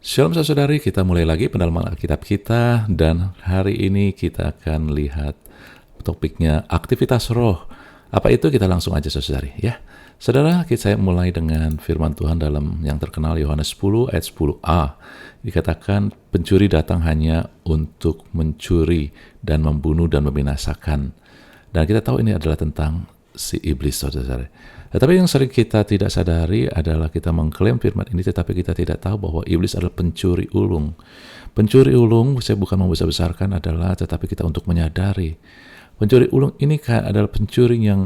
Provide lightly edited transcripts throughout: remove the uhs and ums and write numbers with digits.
Shalom saudari, kita mulai lagi pendalaman Alkitab kita dan hari ini kita akan lihat topiknya aktivitas roh. Apa itu? Kita langsung aja saudari ya. Saudara, saya mulai dengan firman Tuhan dalam yang terkenal Yohanes 10 ayat 10a. Dikatakan pencuri datang hanya untuk mencuri dan membunuh dan membinasakan. Dan kita tahu ini adalah tentang si iblis saudara. Tetapi yang sering kita tidak sadari adalah kita mengklaim firman ini tetapi kita tidak tahu bahwa iblis adalah pencuri ulung. Pencuri ulung, saya bukan membesar-besarkan adalah tetapi kita untuk menyadari. Pencuri ulung ini adalah pencuri yang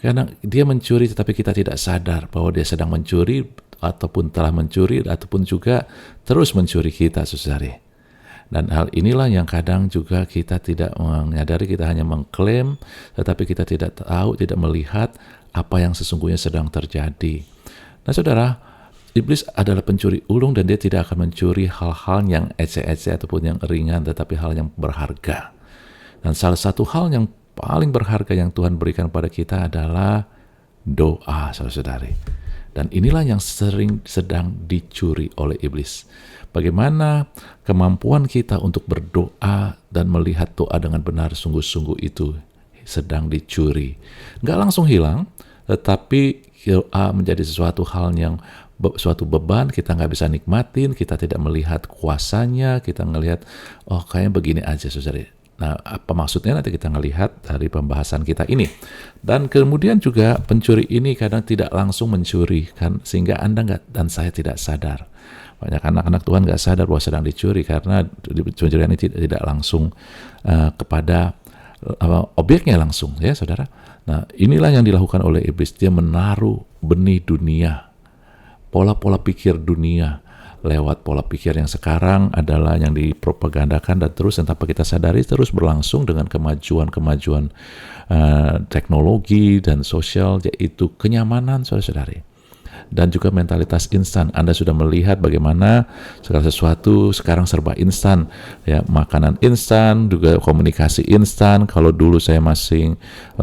kadang dia mencuri tetapi kita tidak sadar bahwa dia sedang mencuri ataupun telah mencuri ataupun juga terus mencuri kita saudari. Dan hal inilah yang kadang juga kita tidak menyadari, kita hanya mengklaim tetapi kita tidak tahu, tidak melihat apa yang sesungguhnya sedang terjadi. Nah saudara, iblis adalah pencuri ulung dan dia tidak akan mencuri hal-hal yang ece-ece ataupun yang ringan, tetapi hal yang berharga. Dan salah satu hal yang paling berharga yang Tuhan berikan pada kita adalah doa, saudara-saudari. Dan inilah yang sedang dicuri oleh iblis. Bagaimana kemampuan kita untuk berdoa dan melihat doa dengan benar sungguh-sungguh itu sedang dicuri. Nggak langsung hilang, tetapi doa menjadi sesuatu hal yang suatu beban, kita nggak bisa nikmatin, kita tidak melihat kuasanya, kita ngelihat, oh kayaknya begini aja saudara. Nah, apa maksudnya nanti kita ngelihat dari pembahasan kita ini. Dan kemudian juga pencuri ini kadang tidak langsung mencuri, kan, sehingga Anda dan saya tidak sadar. Banyak anak-anak Tuhan nggak sadar bahwa sedang dicuri karena pencurian ini tidak langsung kepada objeknya langsung, ya saudara. Nah, inilah yang dilakukan oleh iblis. Dia menaruh benih dunia, pola-pola pikir dunia, lewat pola pikir yang sekarang adalah yang dipropagandakan dan tanpa kita sadari terus berlangsung dengan kemajuan teknologi dan sosial, yaitu kenyamanan saudara-saudari. Dan juga mentalitas instan. Anda sudah melihat bagaimana segala sesuatu sekarang serba instan, ya, makanan instan, juga komunikasi instan. Kalau dulu saya masih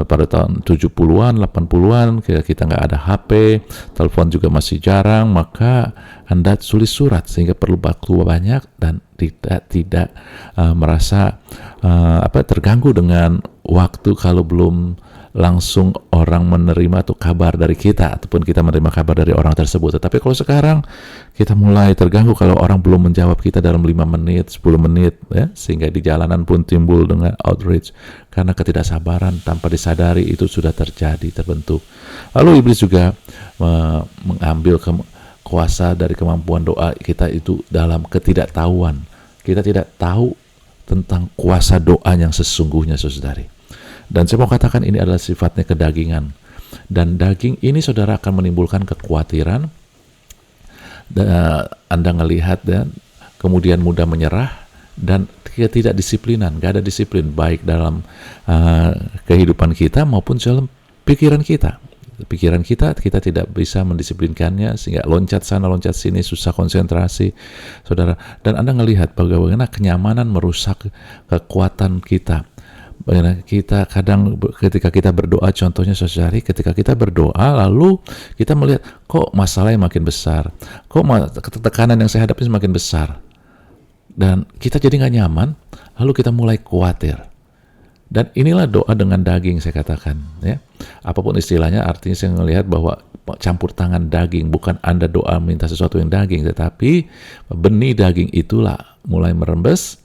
pada tahun 70-an, 80-an, kita nggak ada HP, telepon juga masih jarang, maka Anda tulis surat sehingga perlu waktu banyak dan tidak merasa terganggu dengan waktu kalau belum langsung orang menerima atau kabar dari kita ataupun kita menerima kabar dari orang tersebut. Tetapi kalau sekarang kita mulai terganggu kalau orang belum menjawab kita dalam 5 menit, 10 menit, ya, sehingga di jalanan pun timbul dengan outrage karena ketidaksabaran tanpa disadari itu sudah terbentuk. Lalu iblis juga mengambil kuasa dari kemampuan doa kita itu dalam ketidaktahuan. Kita tidak tahu tentang kuasa doa yang sesungguhnya saudari. Dan saya mau katakan ini adalah sifatnya kedagingan. Dan daging ini saudara akan menimbulkan kekhawatiran. Anda ngelihat dan kemudian mudah menyerah dan tidak disiplinan. Gak ada disiplin baik dalam kehidupan kita maupun dalam pikiran kita. Pikiran kita tidak bisa mendisiplinkannya sehingga loncat sana loncat sini, susah konsentrasi saudara. Dan Anda ngelihat bagaimana kenyamanan merusak kekuatan kita. Kita kadang ketika kita berdoa, contohnya saudari, ketika kita berdoa lalu kita melihat kok masalahnya makin besar, kok tekanan yang saya hadapi semakin besar, dan kita jadi nggak nyaman, lalu kita mulai khawatir. Dan inilah doa dengan daging, saya katakan, ya. Apapun istilahnya, artinya saya melihat bahwa campur tangan daging, bukan Anda doa minta sesuatu yang daging, tetapi benih daging itulah mulai merembes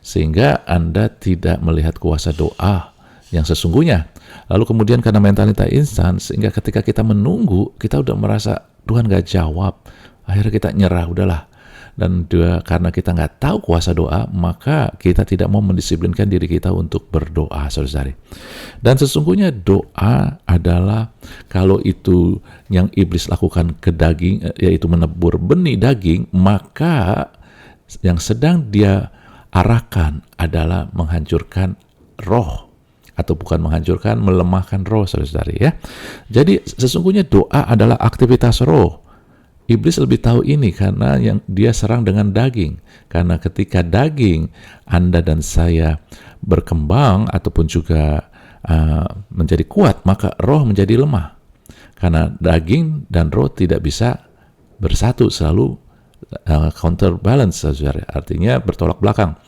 sehingga Anda tidak melihat kuasa doa yang sesungguhnya. Lalu kemudian karena mentalitas instan, sehingga ketika kita menunggu, kita udah merasa Tuhan gak jawab, akhirnya kita nyerah, udahlah. Dan juga karena kita gak tahu kuasa doa, maka kita tidak mau mendisiplinkan diri kita untuk berdoa, saudari. Dan sesungguhnya doa adalah, kalau itu yang iblis lakukan ke daging, yaitu menebur benih daging, maka yang sedang dia arahkan adalah menghancurkan roh, atau bukan menghancurkan, melemahkan roh, saudara-saudari, ya. Jadi sesungguhnya doa adalah aktivitas roh. Iblis lebih tahu ini karena yang dia serang dengan daging. Karena ketika daging Anda dan saya berkembang ataupun juga menjadi kuat, maka roh menjadi lemah. Karena daging dan roh tidak bisa bersatu, selalu counterbalance, saudara. Artinya bertolak belakang.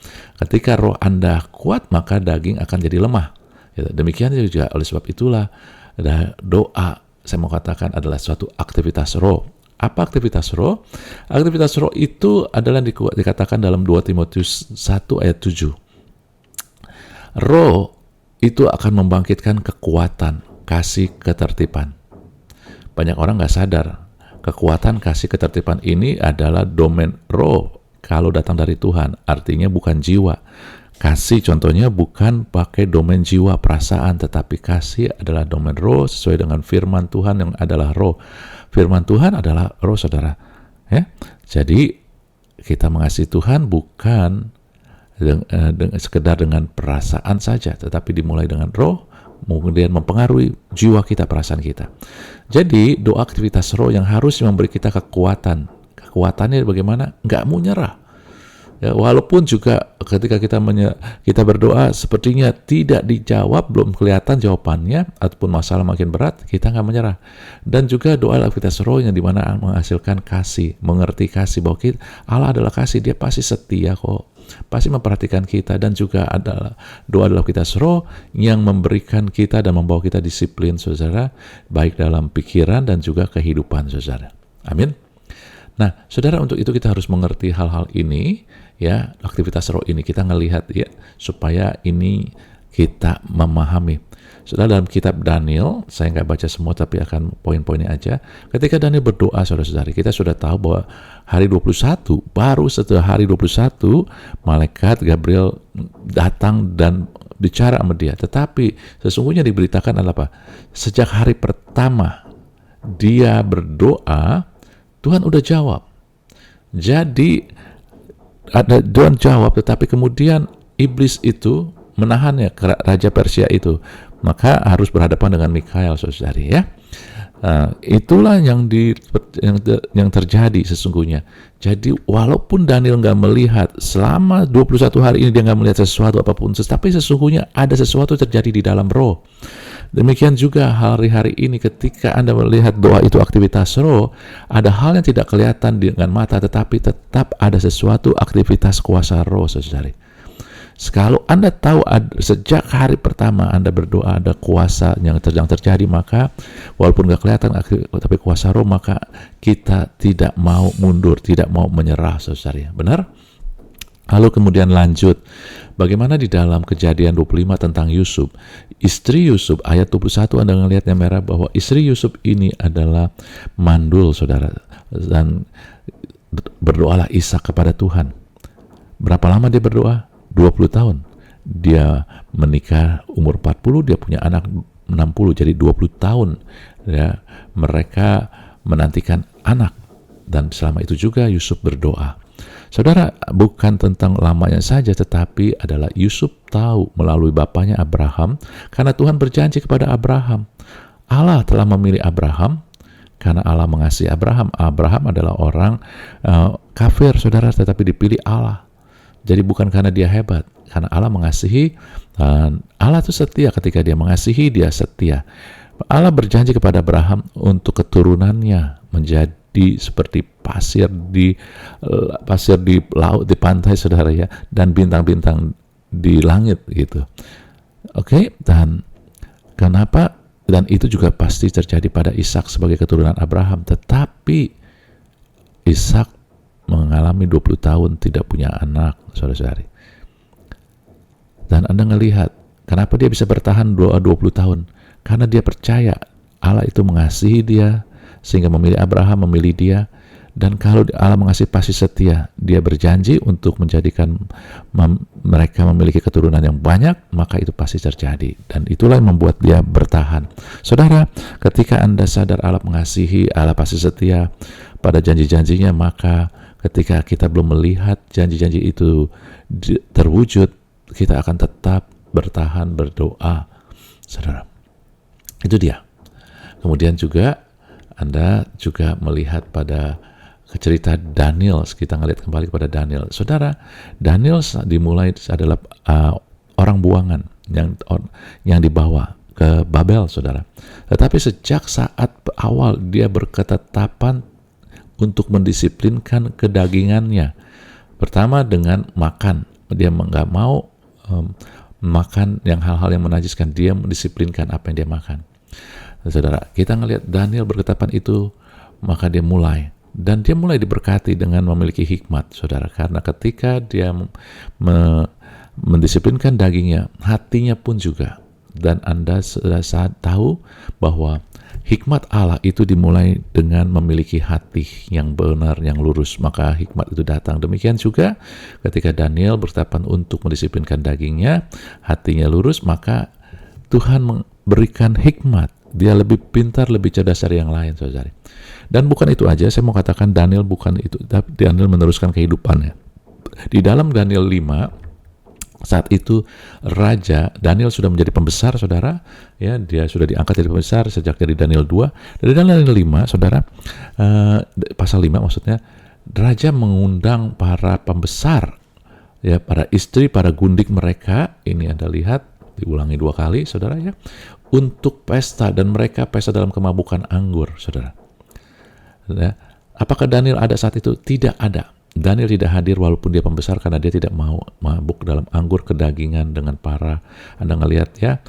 Ketika roh Anda kuat, maka daging akan jadi lemah. Ya, demikian juga oleh sebab itulah doa, saya mau katakan, adalah suatu aktivitas roh. Apa aktivitas roh? Aktivitas roh itu adalah dikatakan dalam 2 Timotius 1 ayat 7. Roh itu akan membangkitkan kekuatan, kasih, ketertiban. Banyak orang nggak sadar, kekuatan, kasih, ketertiban ini adalah domain roh kalau datang dari Tuhan, artinya bukan jiwa. Kasih contohnya bukan pakai domain jiwa, perasaan, tetapi kasih adalah domain roh sesuai dengan firman Tuhan yang adalah roh. Firman Tuhan adalah roh, saudara. Ya, jadi kita mengasihi Tuhan bukan sekedar dengan perasaan saja, tetapi dimulai dengan roh, kemudian mempengaruhi jiwa kita, perasaan kita. Jadi doa aktivitas roh yang harus memberi kita kekuatan. Kekuatannya bagaimana? Nggak mau nyerah. Ya, walaupun juga ketika kita berdoa sepertinya tidak dijawab, belum kelihatan jawabannya, ataupun masalah makin berat, kita nggak menyerah. Dan juga doa aktivitas roh yang dimana menghasilkan kasih, mengerti kasih, bahwa Allah adalah kasih, dia pasti setia kok, pasti memperhatikan kita. Dan juga adalah doa adalah aktivitas roh yang memberikan kita dan membawa kita disiplin, saudara, baik dalam pikiran dan juga kehidupan, saudara. Amin. Nah, saudara, untuk itu kita harus mengerti hal-hal ini, ya, aktivitas roh ini kita ngelihat, ya, supaya ini kita memahami. Saudara, dalam kitab Daniel, saya nggak baca semua tapi akan poin-poinnya aja. Ketika Daniel berdoa, saudara-saudari, kita sudah tahu bahwa hari 21, baru setelah hari 21, malaikat Gabriel datang dan bicara sama dia. Tetapi sesungguhnya diberitakan adalah apa? Sejak hari pertama dia berdoa, Tuhan udah jawab. Jadi ada Tuhan jawab, tetapi kemudian iblis itu menahannya, raja Persia itu, maka harus berhadapan dengan Mikael, saudari, ya. Itulah yang terjadi sesungguhnya. Jadi walaupun Daniel nggak melihat selama 21 hari ini, dia nggak melihat sesuatu apapun, tetapi sesungguhnya ada sesuatu terjadi di dalam roh. Demikian juga hari-hari ini ketika Anda melihat doa itu aktivitas roh, ada hal yang tidak kelihatan dengan mata, tetapi tetap ada sesuatu aktivitas kuasa roh, saudari. Kalau Anda tahu sejak hari pertama Anda berdoa ada kuasa yang terjadi, maka walaupun nggak kelihatan tapi kuasa roh, maka kita tidak mau mundur, tidak mau menyerah, saudari. Benar? Lalu kemudian lanjut, bagaimana di dalam Kejadian 25 tentang Yusuf. Istri Yusuf, ayat 21 Anda melihatnya merah, bahwa istri Yusuf ini adalah mandul, saudara. Dan berdoalah Ishak kepada Tuhan. Berapa lama dia berdoa? 20 tahun. Dia menikah umur 40, dia punya anak 60, jadi 20 tahun. Ya, mereka menantikan anak. Dan selama itu juga Yusuf berdoa. Saudara, bukan tentang lamanya saja, tetapi adalah Yusuf tahu melalui bapaknya Abraham, karena Tuhan berjanji kepada Abraham. Allah telah memilih Abraham, karena Allah mengasihi Abraham. Abraham adalah orang kafir, saudara, tetapi dipilih Allah. Jadi bukan karena dia hebat, karena Allah mengasihi, dan Allah itu setia. Ketika dia mengasihi, dia setia. Allah berjanji kepada Abraham untuk keturunannya menjadi seperti pasir di laut, di pantai, saudara, ya, dan bintang-bintang di langit, gitu. Oke, dan kenapa? Dan itu juga pasti terjadi pada Ishak sebagai keturunan Abraham. Tetapi Ishak mengalami 20 tahun tidak punya anak, saudara-saudari. Dan Anda ngelihat kenapa dia bisa bertahan 20 tahun? Karena dia percaya Allah itu mengasihi dia, sehingga memilih Abraham, memilih dia. Dan kalau Allah mengasihi pasti setia. Dia berjanji untuk menjadikan mereka memiliki keturunan yang banyak, maka itu pasti terjadi. Dan itulah yang membuat dia bertahan. Saudara, ketika Anda sadar Allah mengasihi, Allah pasti setia pada janji-janjinya, maka ketika kita belum melihat janji-janji itu terwujud, kita akan tetap bertahan berdoa, saudara. Itu dia. Kemudian juga Anda juga melihat pada cerita Daniel. Kita ngelihat kembali kepada Daniel. Saudara, Daniel dimulai adalah orang buangan yang dibawa ke Babel, saudara. Tetapi sejak saat awal dia berketetapan untuk mendisiplinkan kedagingannya. Pertama dengan makan, dia nggak mau makan yang hal-hal yang menajiskan, dia mendisiplinkan apa yang dia makan. Saudara, kita ngelihat Daniel berketapan itu, maka dia mulai. Dan dia mulai diberkati dengan memiliki hikmat, saudara. Karena ketika dia mendisiplinkan dagingnya, hatinya pun juga. Dan Anda sudah tahu bahwa hikmat Allah itu dimulai dengan memiliki hati yang benar, yang lurus. Maka hikmat itu datang. Demikian juga ketika Daniel bertapan untuk mendisiplinkan dagingnya, hatinya lurus, maka Tuhan memberikan hikmat. Dia lebih pintar, lebih cerdas dari yang lain, saudari. Dan bukan itu aja, saya mau katakan Daniel bukan itu, tapi Daniel meneruskan kehidupannya. Di dalam Daniel 5, saat itu Raja Daniel sudah menjadi pembesar, saudara. Ya, dia sudah diangkat jadi pembesar sejak dari Daniel 2. Dari Daniel 5, saudara, pasal 5 maksudnya, Raja mengundang para pembesar, ya, para istri, para gundik mereka. Ini Anda lihat, diulangi 2 kali, saudara, ya, untuk pesta, dan mereka pesta dalam kemabukan anggur, saudara. Ya. Apakah Daniel ada saat itu? Tidak ada. Daniel tidak hadir walaupun dia pembesar, karena dia tidak mau mabuk dalam anggur kedagingan dengan para, Anda ngelihat ya,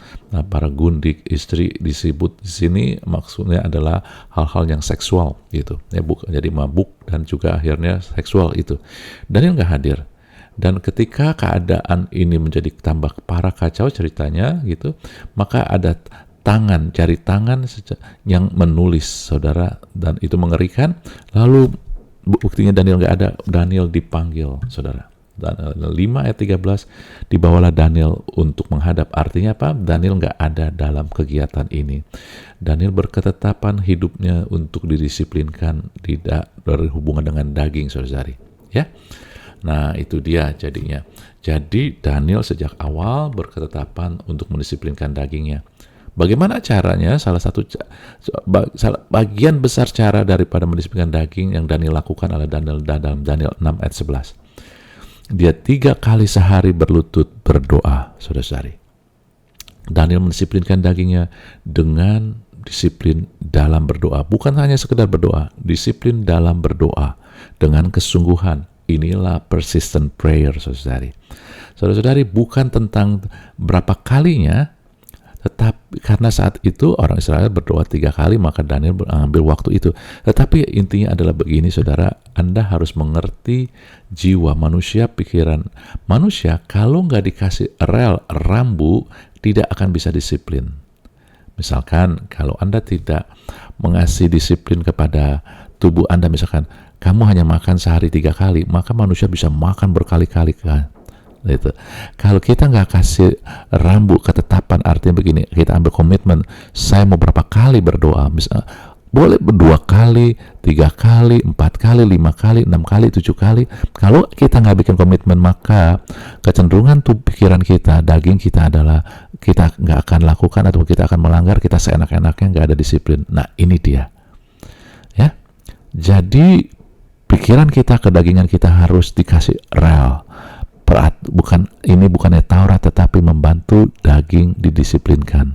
para gundik istri disebut di sini maksudnya adalah hal-hal yang seksual gitu. Ya, jadi mabuk dan juga akhirnya seksual itu. Daniel nggak hadir. Dan ketika keadaan ini menjadi tambah parah kacau ceritanya gitu, maka ada jari tangan yang menulis, saudara, dan itu mengerikan. Lalu buktinya Daniel nggak ada, Daniel dipanggil, saudara. Daniel 5 ayat 13, dibawalah Daniel untuk menghadap. Artinya apa? Daniel nggak ada dalam kegiatan ini. Daniel berketetapan hidupnya untuk didisiplinkan, tidak berhubungan dengan daging, saudari. Ya, nah itu dia jadinya. Jadi Daniel sejak awal berketetapan untuk mendisiplinkan dagingnya. Bagaimana caranya? Bagian besar cara daripada mendisiplinkan daging yang Daniel lakukan adalah dalam Daniel 6 ayat 11. Dia 3 kali sehari berlutut berdoa, saudara-saudari. Daniel mendisiplinkan dagingnya dengan disiplin dalam berdoa. Bukan hanya sekedar berdoa, disiplin dalam berdoa dengan kesungguhan. Inilah persistent prayer, saudara-saudari. Saudara-saudari, bukan tentang berapa kalinya, tetapi karena saat itu orang Israel berdoa 3 kali, maka Daniel mengambil waktu itu. Tetapi intinya adalah begini, saudara, Anda harus mengerti jiwa manusia, pikiran manusia. Kalau nggak dikasih rambu, tidak akan bisa disiplin. Misalkan kalau Anda tidak mengasih disiplin kepada tubuh Anda, misalkan kamu hanya makan sehari 3 kali, maka manusia bisa makan berkali-kali kan. Gitu. Kalau kita nggak kasih rambu ketetapan, artinya begini, kita ambil komitmen, saya mau berapa kali berdoa, misalnya boleh 2 kali, 3 kali, 4 kali, 5 kali, 6 kali, 7 kali. Kalau kita nggak bikin komitmen, maka kecenderungan tuh pikiran kita, daging kita adalah kita nggak akan lakukan atau kita akan melanggar, kita seenak-enaknya, nggak ada disiplin. Nah ini dia ya. Jadi pikiran kita, kedagingan kita harus dikasih rel. Bukannya Taurat, tetapi membantu daging didisiplinkan.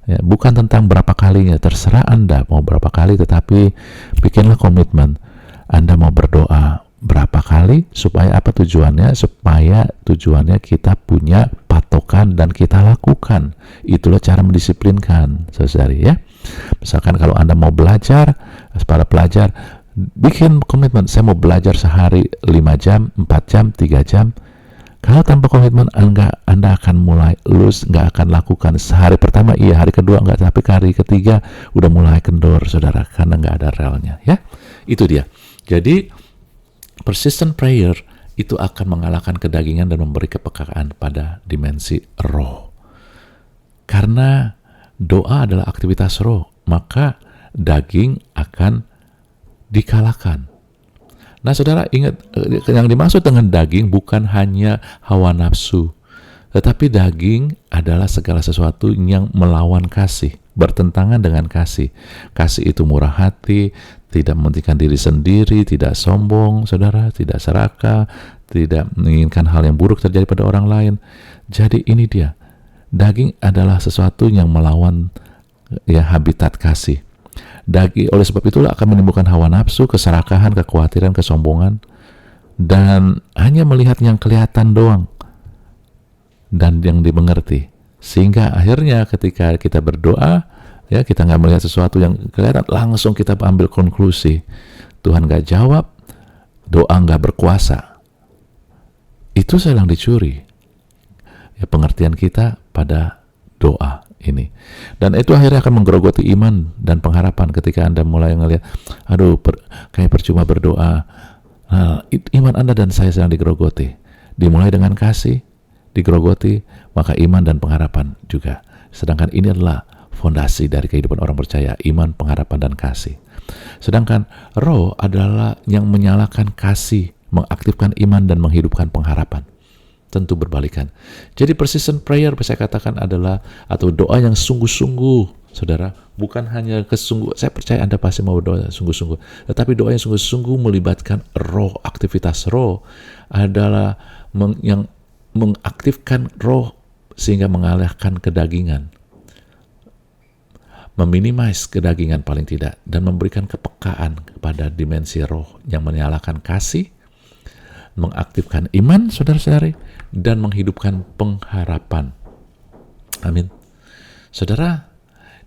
Ya, bukan tentang berapa kalinya, terserah Anda mau berapa kali, tetapi bikinlah komitmen. Anda mau berdoa berapa kali, supaya apa tujuannya? Supaya tujuannya kita punya patokan dan kita lakukan. Itulah cara mendisiplinkan, saudari ya. Misalkan kalau Anda mau belajar, para pelajar, bikin komitmen, saya mau belajar sehari 5 jam, 4 jam, 3 jam. Kalau tanpa komitmen, Anda akan mulai lose, nggak akan lakukan. Sehari pertama iya, hari kedua nggak, tapi hari ketiga udah mulai kendor, saudara, karena nggak ada relnya. Ya, itu dia. Jadi persistent prayer itu akan mengalahkan kedagingan dan memberi kepekaan pada dimensi roh. Karena doa adalah aktivitas roh, maka daging akan dikalahkan. Nah, saudara, ingat, yang dimaksud dengan daging bukan hanya hawa nafsu, tetapi daging adalah segala sesuatu yang melawan kasih, bertentangan dengan kasih. Kasih itu murah hati, tidak mementingkan diri sendiri, tidak sombong, saudara, tidak serakah, tidak menginginkan hal yang buruk terjadi pada orang lain. Jadi ini dia, daging adalah sesuatu yang melawan ya habitat kasih. Oleh sebab itulah akan menimbulkan hawa nafsu, keserakahan, kekhawatiran, kesombongan, dan hanya melihat yang kelihatan doang dan yang dimengerti. Sehingga akhirnya ketika kita berdoa, ya, kita nggak melihat sesuatu yang kelihatan, langsung kita ambil konklusi Tuhan nggak jawab, doa nggak berkuasa. Itu sedang dicuri, ya, pengertian kita pada doa ini. Dan itu akhirnya akan menggerogoti iman dan pengharapan ketika Anda mulai ngelihat, aduh, kayak percuma berdoa. Nah, iman Anda dan saya sedang digerogoti. Dimulai dengan kasih, digerogoti, maka iman dan pengharapan juga. Sedangkan ini adalah fondasi dari kehidupan orang percaya, iman, pengharapan, dan kasih. Sedangkan roh adalah yang menyalakan kasih, mengaktifkan iman, dan menghidupkan pengharapan. Tentu berbalikan. Jadi persistent prayer bisa saya katakan adalah, atau doa yang sungguh-sungguh, saudara, bukan hanya saya percaya Anda pasti mau berdoa sungguh-sungguh, tetapi doa yang sungguh-sungguh melibatkan roh. Aktivitas roh adalah yang mengaktifkan roh sehingga mengalahkan kedagingan, meminimais kedagingan paling tidak, dan memberikan kepekaan kepada dimensi roh yang menyalakan kasih, mengaktifkan iman, saudara-saudari, dan menghidupkan pengharapan. Amin. Saudara,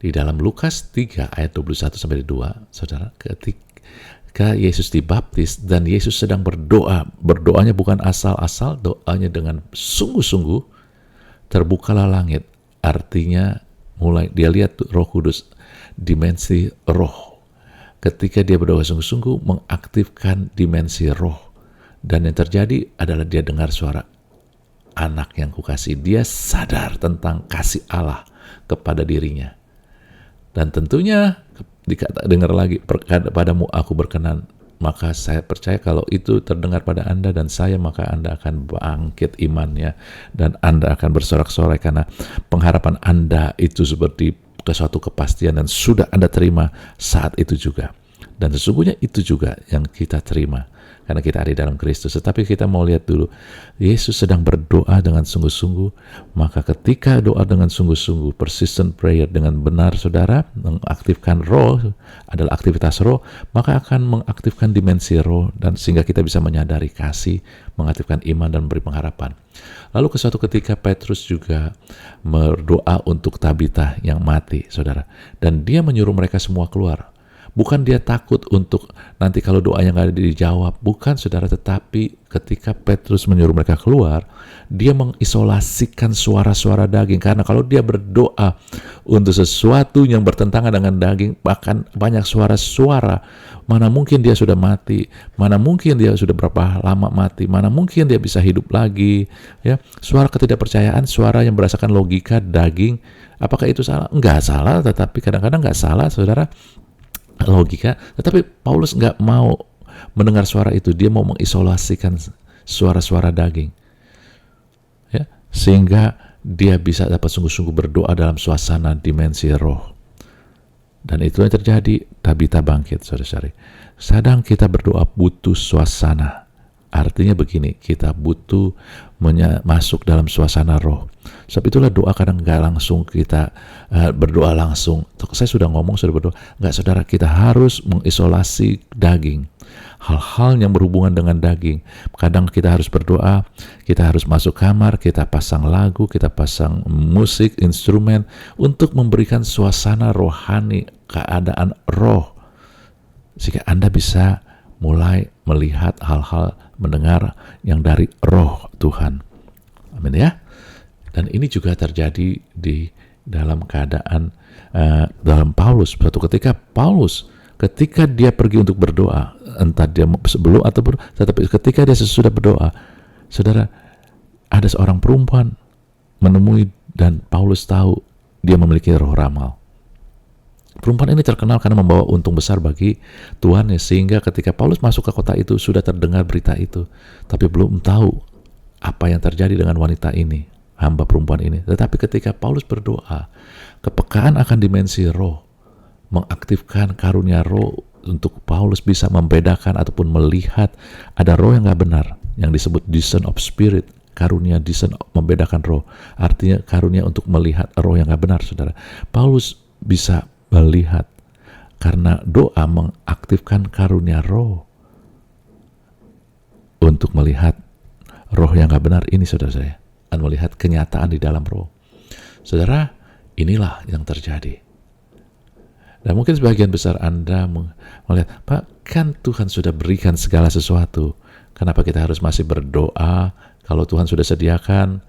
di dalam Lukas 3 ayat 21-2, saudara, ketika Yesus dibaptis dan Yesus sedang berdoa, berdoanya bukan asal-asal, doanya dengan sungguh-sungguh, terbukalah langit. Artinya mulai dia lihat Roh Kudus, dimensi roh. Ketika dia berdoa sungguh-sungguh, mengaktifkan dimensi roh. Dan yang terjadi adalah dia dengar suara anak yang kukasih. Dia sadar tentang kasih Allah kepada dirinya. Dan tentunya dengar lagi, padamu aku berkenan. Maka saya percaya kalau itu terdengar pada Anda dan saya, maka Anda akan bangkit imannya. Dan Anda akan bersorak-sorai karena pengharapan Anda itu seperti ke suatu kepastian dan sudah Anda terima saat itu juga. Dan sesungguhnya itu juga yang kita terima karena kita ada di dalam Kristus. Tetapi kita mau lihat dulu, Yesus sedang berdoa dengan sungguh-sungguh. Maka ketika doa dengan sungguh-sungguh, persistent prayer dengan benar, saudara, mengaktifkan roh, adalah aktivitas roh, maka akan mengaktifkan dimensi roh, dan sehingga kita bisa menyadari kasih, mengaktifkan iman, dan memberi pengharapan. Lalu ke suatu ketika Petrus juga berdoa untuk Tabita yang mati, saudara, dan dia menyuruh mereka semua keluar. Bukan dia takut untuk nanti kalau doanya nggak dijawab, bukan, saudara, tetapi ketika Petrus menyuruh mereka keluar, dia mengisolasikan suara-suara daging. Karena kalau dia berdoa untuk sesuatu yang bertentangan dengan daging, bahkan banyak suara-suara, mana mungkin dia sudah mati, mana mungkin dia sudah berapa lama mati, mana mungkin dia bisa hidup lagi, ya. Suara ketidakpercayaan, suara yang berdasarkan logika daging. Apakah itu salah? Enggak salah, tetapi kadang-kadang enggak salah, saudara, logika. Tetapi Paulus nggak mau mendengar suara itu. Dia mau mengisolasikan suara-suara daging, ya, sehingga dia bisa dapat sungguh-sungguh berdoa dalam suasana dimensi roh. Dan itu yang terjadi. Tabita bangkit, saudara-saudari. Sedang kita berdoa butuh suasana. Artinya begini, kita butuh masuk dalam suasana roh. Sebab itulah doa kadang nggak langsung kita berdoa langsung. Saya sudah ngomong, sudah berdoa. Nggak, saudara, kita harus mengisolasi daging. Hal-hal yang berhubungan dengan daging. Kadang kita harus berdoa, kita harus masuk kamar, kita pasang lagu, kita pasang musik, instrumen, untuk memberikan suasana rohani, keadaan roh. Sehingga Anda bisa mulai melihat hal-hal, mendengar yang dari roh Tuhan. Amin, ya. Dan ini juga terjadi di dalam keadaan dalam Paulus. Suatu ketika Paulus, ketika dia pergi untuk berdoa, entah dia sebelum atau tetapi ketika dia sesudah berdoa, saudara, ada seorang perempuan menemui, dan Paulus tahu dia memiliki roh ramal. Perempuan ini terkenal karena membawa untung besar bagi tuannya, sehingga ketika Paulus masuk ke kota itu sudah terdengar berita itu, tapi belum tahu apa yang terjadi dengan wanita ini, hamba perempuan ini. Tetapi ketika Paulus berdoa, kepekaan akan dimensi roh, mengaktifkan karunia roh untuk Paulus bisa membedakan ataupun melihat ada roh yang gak benar, yang disebut discern of spirit. Karunia discern, membedakan roh, artinya karunia untuk melihat roh yang gak benar, saudara. Paulus bisa melihat Karena doa mengaktifkan karunia roh untuk melihat roh yang gak benar ini, saudara saya, dan melihat kenyataan di dalam roh. Saudara, inilah yang terjadi. Dan mungkin sebagian besar Anda melihat, Pak, kan Tuhan sudah berikan segala sesuatu. Kenapa kita harus masih berdoa kalau Tuhan sudah sediakan?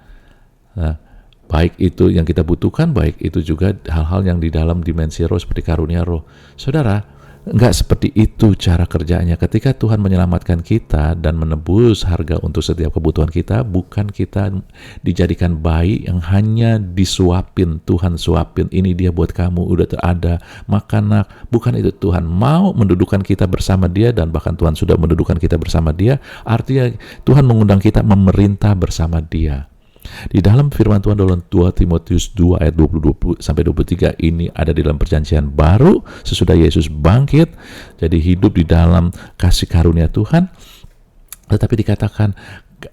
Nah, baik itu yang kita butuhkan, baik itu juga hal-hal yang di dalam dimensi roh seperti karunia roh. Saudara, enggak seperti itu cara kerjanya. Ketika Tuhan menyelamatkan kita dan menebus harga untuk setiap kebutuhan kita, bukan kita dijadikan bayi yang hanya disuapin, Tuhan suapin, ini dia buat kamu, udah ada, makan nak. Bukan itu, Tuhan mau mendudukkan kita bersama dia, dan bahkan Tuhan sudah mendudukkan kita bersama dia. Artinya Tuhan mengundang kita memerintah bersama dia. Di dalam firman Tuhan dalam 2 Timotius 2 ayat 20 sampai 23 ini ada di dalam perjanjian baru sesudah Yesus bangkit, jadi hidup di dalam kasih karunia Tuhan. Tetapi dikatakan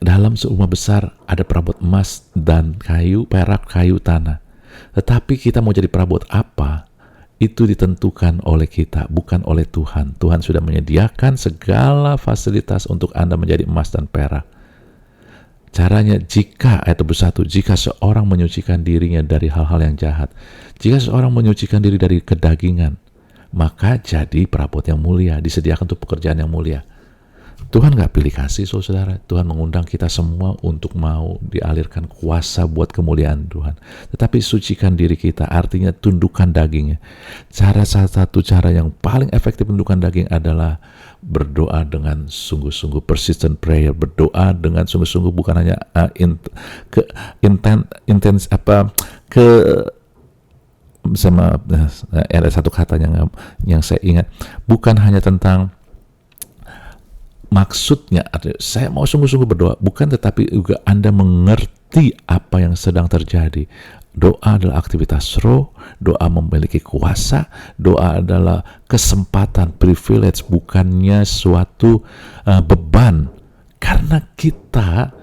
dalam seumah besar ada perabot emas dan kayu, perak, kayu, tanah. Tetapi kita mau jadi perabot apa? Itu ditentukan oleh kita, bukan oleh Tuhan. Tuhan sudah menyediakan segala fasilitas untuk Anda menjadi emas dan perak. Caranya, ayat 21, jika seorang menyucikan dirinya dari hal-hal yang jahat, jika seorang menyucikan diri dari kedagingan, maka jadi perabot yang mulia, disediakan untuk pekerjaan yang mulia. Tuhan gak pilih kasih, saudara. Tuhan mengundang kita semua untuk mau dialirkan kuasa buat kemuliaan Tuhan. Tetapi sucikan diri kita, artinya tundukkan dagingnya. Salah satu cara yang paling efektif menundukkan daging adalah berdoa dengan sungguh-sungguh, persistent prayer, berdoa dengan sungguh-sungguh, bukan hanya ada satu kata yang saya ingat, bukan hanya tentang maksudnya, saya mau sungguh-sungguh berdoa, bukan, tetapi juga Anda mengerti apa yang sedang terjadi. Doa adalah aktivitas roh, doa memiliki kuasa, doa adalah kesempatan, privilege, bukannya suatu beban. Karena kita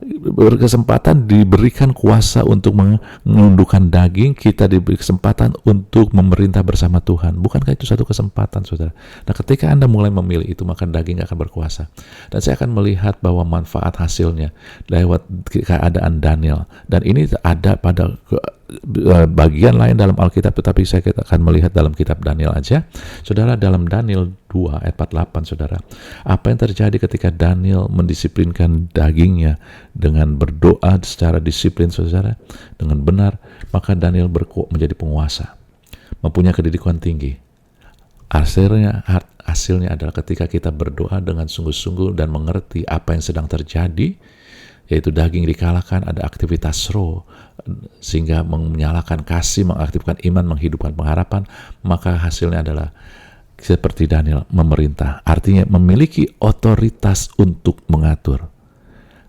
berkesempatan diberikan kuasa untuk menundukkan daging, kita diberi kesempatan untuk memerintah bersama Tuhan. Bukankah itu satu kesempatan, saudara? Nah, ketika Anda mulai memilih itu, maka daging akan berkuasa. Dan saya akan melihat bahwa manfaat hasilnya lewat keadaan Daniel. Dan ini ada pada bagian lain dalam Alkitab, tetapi saya akan melihat dalam kitab Daniel aja. Saudara, dalam Daniel 2 ayat 48, saudara, apa yang terjadi ketika Daniel mendisiplinkan dagingnya dengan berdoa secara disiplin, saudara, dengan benar, maka Daniel menjadi penguasa, mempunyai kedudukan tinggi. Hasilnya adalah ketika kita berdoa dengan sungguh-sungguh dan mengerti apa yang sedang terjadi, yaitu daging dikalahkan, ada aktivitas roh, sehingga menyalakan kasih, mengaktifkan iman, menghidupkan pengharapan, maka hasilnya adalah seperti Daniel, memerintah. Artinya memiliki otoritas untuk mengatur.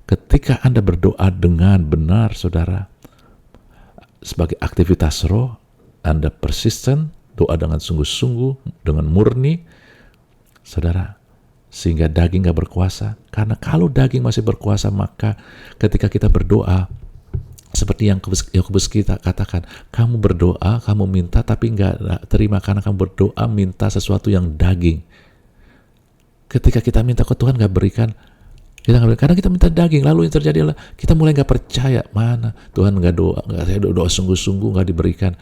Ketika Anda berdoa dengan benar, saudara, sebagai aktivitas roh, Anda persisten, doa dengan sungguh-sungguh, dengan murni, saudara, sehingga daging gak berkuasa. Karena kalau daging masih berkuasa, maka ketika kita berdoa, seperti yang Yakobus kita katakan, kamu berdoa, kamu minta, tapi gak terima karena kamu berdoa minta sesuatu yang daging. Ketika kita minta ke Tuhan gak berikan, karena kita minta daging. Lalu yang terjadi adalah kita mulai gak percaya, mana Tuhan gak doa sungguh-sungguh gak diberikan.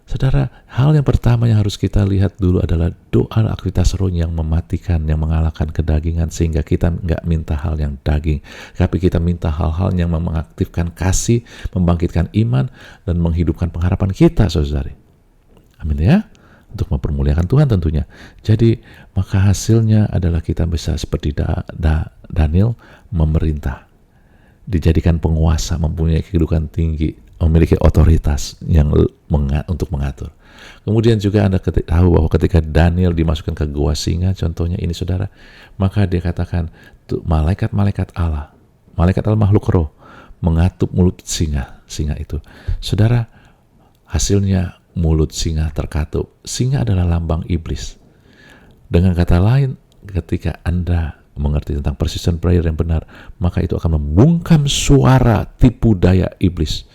Saudara, hal yang pertama yang harus kita lihat dulu adalah doa aktivitas roh yang mematikan, yang mengalahkan kedagingan, sehingga kita nggak minta hal yang daging, tapi kita minta hal-hal yang mengaktifkan kasih, membangkitkan iman, dan menghidupkan pengharapan kita, saudari. Amin ya, untuk mempermuliakan Tuhan tentunya. Jadi, maka hasilnya adalah kita bisa seperti Daniel, memerintah, dijadikan penguasa, mempunyai kedudukan tinggi, memiliki otoritas yang untuk mengatur. Kemudian juga Anda tahu bahwa ketika Daniel dimasukkan ke gua singa, contohnya ini, saudara, maka dia katakan malaikat-malaikat Allah, makhluk roh, mengatup mulut singa itu. Saudara, hasilnya mulut singa terkatup. Singa adalah lambang iblis. Dengan kata lain, ketika Anda mengerti tentang persistent prayer yang benar, maka itu akan membungkam suara tipu daya iblis.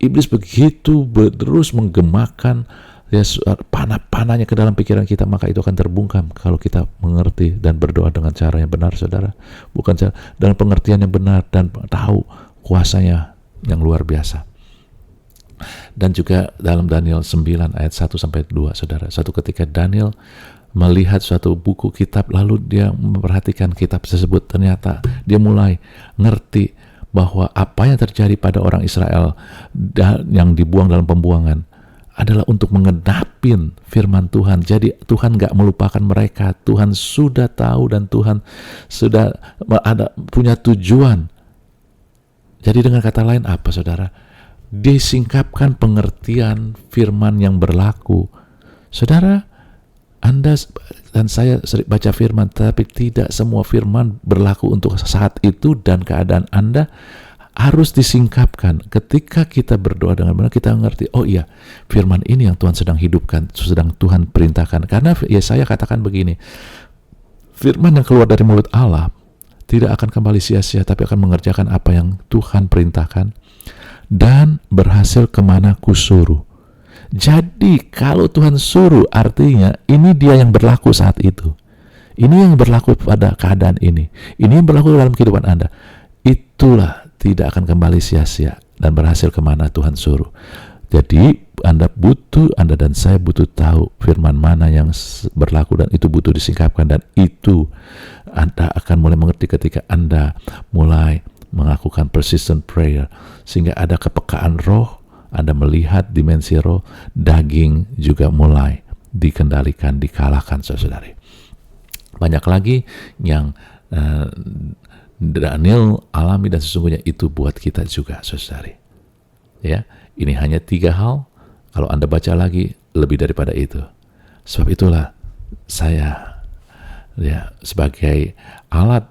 Iblis begitu terus menggemakan ya, panah-panahnya ke dalam pikiran kita, maka itu akan terbungkam kalau kita mengerti dan berdoa dengan cara yang benar, saudara. Bukan dengan pengertian yang benar dan tahu kuasanya yang luar biasa. Dan juga dalam Daniel 9 ayat 1 sampai 2, saudara. Suatu ketika Daniel melihat suatu buku kitab, lalu dia memperhatikan kitab tersebut, ternyata dia mulai ngerti bahwa apa yang terjadi pada orang Israel yang dibuang dalam pembuangan adalah untuk mengenapin firman Tuhan. Jadi Tuhan gak melupakan mereka. Tuhan sudah tahu dan Tuhan sudah punya tujuan. Jadi dengan kata lain apa, saudara? Disingkapkan pengertian firman yang berlaku. Saudara, Anda dan saya sering baca firman, tapi tidak semua firman berlaku untuk saat itu dan keadaan Anda. Harus disingkapkan. Ketika kita berdoa dengan benar, kita ngerti, oh iya, firman ini yang Tuhan sedang hidupkan, sedang Tuhan perintahkan. Karena Yesaya katakan begini, firman yang keluar dari mulut Allah tidak akan kembali sia-sia, tapi akan mengerjakan apa yang Tuhan perintahkan dan berhasil kemana kusuruh. Jadi kalau Tuhan suruh, artinya ini dia yang berlaku saat itu. Ini yang berlaku pada keadaan ini. Ini yang berlaku dalam kehidupan Anda. Itulah tidak akan kembali sia-sia dan berhasil kemana Tuhan suruh. Jadi Anda dan saya butuh tahu firman mana yang berlaku, dan itu butuh disingkapkan, dan itu Anda akan mulai mengerti ketika Anda mulai melakukan persistent prayer, sehingga ada kepekaan roh. Anda melihat dimensi roh, daging juga mulai dikendalikan, dikalahkan, saudari. Banyak lagi yang Daniel alami, dan sesungguhnya itu buat kita juga, saudari. Ya, ini hanya 3 hal. Kalau Anda baca lagi, lebih daripada itu. Sebab itulah saya sebagai alat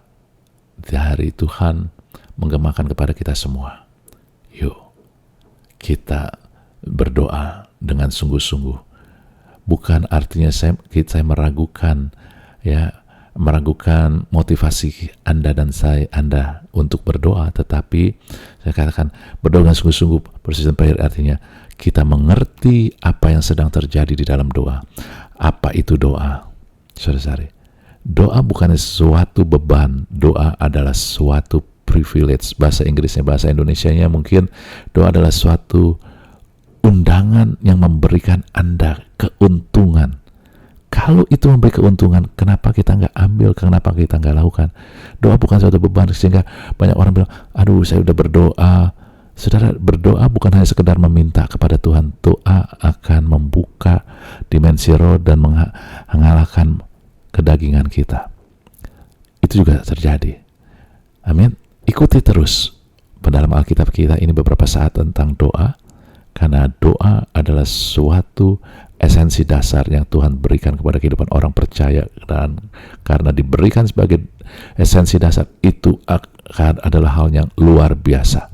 dari Tuhan menggemakan kepada kita semua. Yuk, kita berdoa dengan sungguh-sungguh. Bukan artinya saya meragukan motivasi Anda dan Anda untuk berdoa, tetapi saya katakan berdoa dengan sungguh-sungguh. Persistent prayer artinya kita mengerti apa yang sedang terjadi di dalam doa. Apa itu doa? Saudara, doa bukan sesuatu beban. Doa adalah suatu privilege. Bahasa Inggrisnya, bahasa Indonesianya mungkin doa adalah suatu undangan yang memberikan Anda keuntungan. Kalau itu memberi keuntungan, kenapa kita nggak ambil? Kenapa kita nggak lakukan? Doa bukan suatu beban, sehingga banyak orang bilang, aduh saya udah berdoa. Saudara, berdoa bukan hanya sekedar meminta kepada Tuhan. Doa akan membuka dimensi roh dan mengalahkan kedagingan kita. Itu juga terjadi. Amin. Ikuti terus dalam Alkitab kita ini beberapa saat tentang doa, karena doa adalah suatu esensi dasar yang Tuhan berikan kepada kehidupan orang percaya, dan karena diberikan sebagai esensi dasar itu adalah hal yang luar biasa.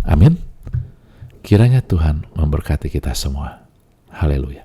Amin. Kiranya Tuhan memberkati kita semua. Haleluya.